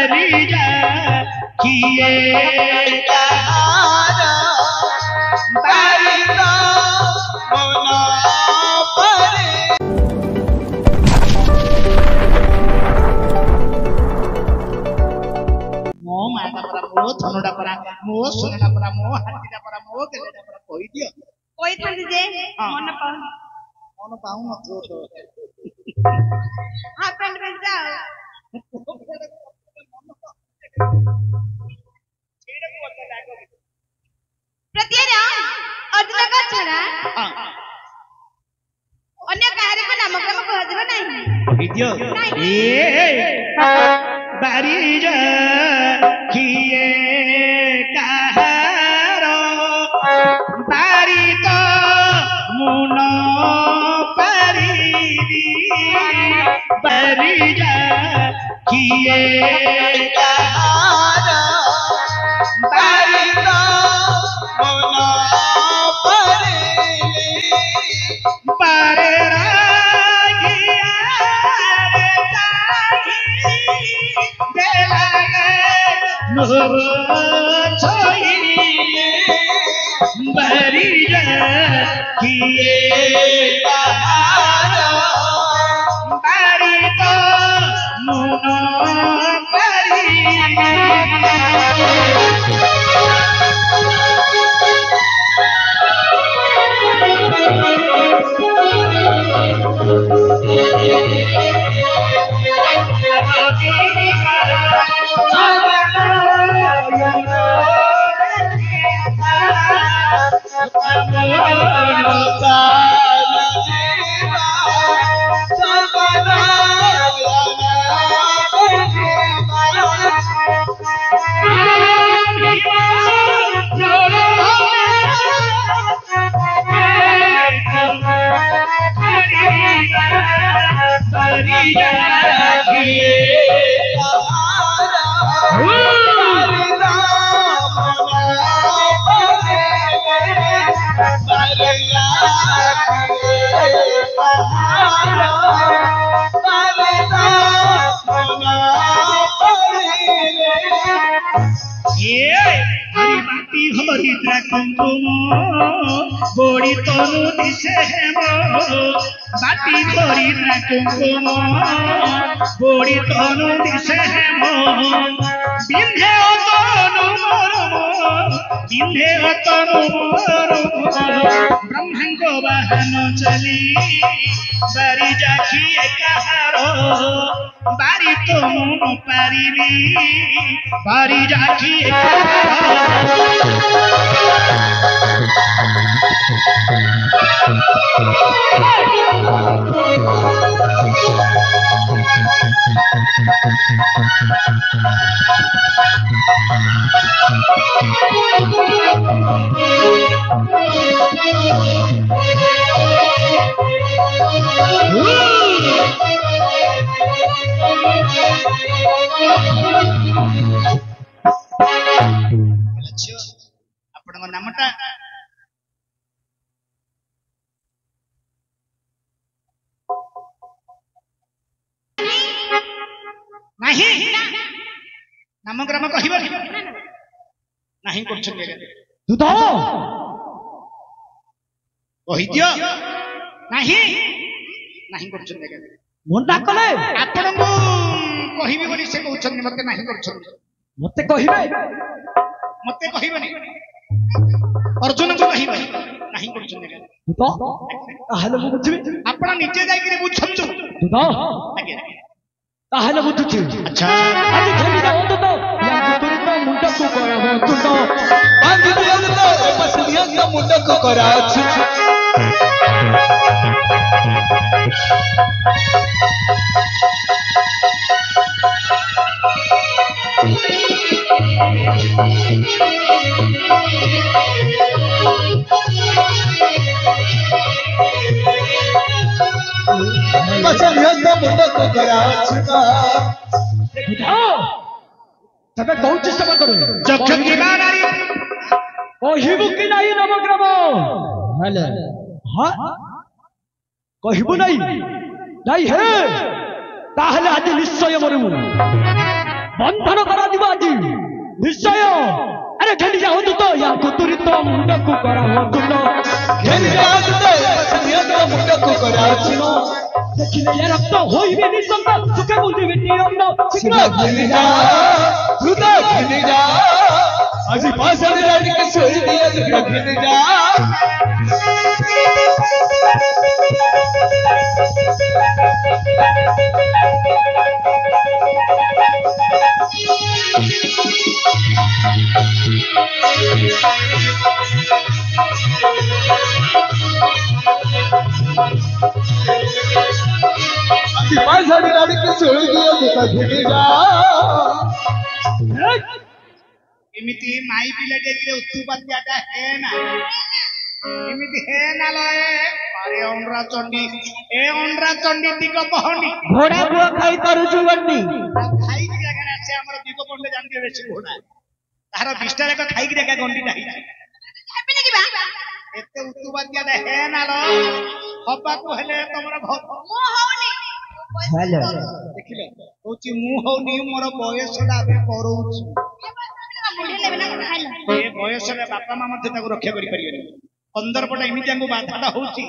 बरिया किए कहारा बारी तो मोना परे मो माता परा मो धनुडा परा मो सोनडा परा मो हातीडा परा मो गेलेडा परा कोई दियो कोई थंदी जे मन पाऊ न तो हां पेंट पेंट जाओ प्रतिया अर्जुन का छरा अन्य काहरे को नामक्रम कहजब नाही दियो ए बारिया किए कहारो बारी तो मुन परिदी बरिया किए कहारो बारी तो मुन परिदी पारे रागिया रे नूर छोइए बरिया किए कहारो बारी तो मुन परिदी हरिद्रा कुंकुम बोड़ी तनु दिशे हेमो बाटी हरिद्रा कुंकुम बोड़ी तनु दिशे हेमो बिंधे तनु मोरमो बिंधे तनु मोरमो ब्रह्मांग वाहन चली बारी जाखिए कहारो बारी तो मुन पारिबी बारी जाखिए आपन नामटा नहीं नामग्राम कहिबा नहीं करछन तू तो कहि दियो नहीं नहीं करछन मोंडा कले आपन को कहिबी बोली से कहछन मते नहीं करछन मते कहिबनी अर्जुन को कहिबा नहीं करछन तू तो ताहले मु बुझबी आपन निजे जाई के बुझछन तू तो आगे ताहले बुझुची अच्छा आज खेलिदा होतो तो या तुम तो मुंडा को करा हो तू तो बांध दिया तो पसलिया का मुंडा को करा छी पसलिया का मुंडा को करा छी तबे कौन चीज सब करो जखन की बारी कहिबु कि नाही नवग्राम हेले हां कहिबु नाही नाही हे ताहले आज निश्चय मरमु ବନ୍ଧନ କରାଯିବ ଆଜି ନିଶ୍ଚୟ। ଆରେ ଘେନି ଯାଆନ୍ତୁ ତ ୟାକୁ ତୁରିତ ମୁଣ୍ଡକୁ କରାହୁଅ ତୁନ, ଘେନି ଯାଆନ୍ତୁ ତ ମୁଣ୍ଡକୁ କରାହୁଅ ତୁନ, ଦେଖିଲେ ଏ ରକ୍ତ ହୋଇବେ ନିଃସନ୍ଦ, ସୁଖେ ବୁଝିବେ ନିୟମ। ଶୀଘ୍ର ଘେନି ଯା ଦ୍ରୁତ ଘେନି ଯା, ଆଜି ପାଶରେ ରାଣିକି ଶୋଇ ଦିଅ ଶୀଘ୍ର ଘେନି ଯା। ଆଜି ପାଶରେ ରାଣିକି ଶୋଇ ଦିଅ ଶୀଘ୍ର ଘେନି ଯା। ଏମିତି ମାଇ ପିଲା ଡେକିରେ ଉତ୍ତୁପାତ୍ୟାଟା ହେ ନା, ଏମିତି ହେ ନା ଲଏ। ଆରେ ଅଣ୍ଡରା ଚଣ୍ଡୀ, ଏ ଅଣ୍ଡରା ଚଣ୍ଡୀ ଦିଗ ପହଣ୍ଡି ଘୋଡ଼ା ଗୁଆ ଖାଇ ପାରୁଛୁ ଗଣ୍ଡି ଖାଇକି ଜାଗାରେ ଆସେ। ଆମର ଦିଗ ପଣ୍ଡେ ଜାଣିଥିବେ ବେଶୀ ଘୋଡ଼ା, ତାହାର ବିଷ୍ଟା ଯାକ ଖାଇକି ଜାଗା ଗଣ୍ଡିଟା ହେଇଛି। ଏତେ ଉତ୍ତୁପାତ୍ୟାଟା ହେ ନା ଲ ହବାକୁ ହେଲେ ତମର ଦେଖିଲ କହୁଛି ମୁଁ ହଉନି, ମୋର ବୟସଟା ଏବେ କରଉଛି। ଏ ବୟସରେ ବାପା ମା ମଧ୍ୟ ତାକୁ ରକ୍ଷା କରିପାରିବେନି। 15 ପଟ ଏମିତି ତାଙ୍କୁ ବାଧାଟା ହଉଛି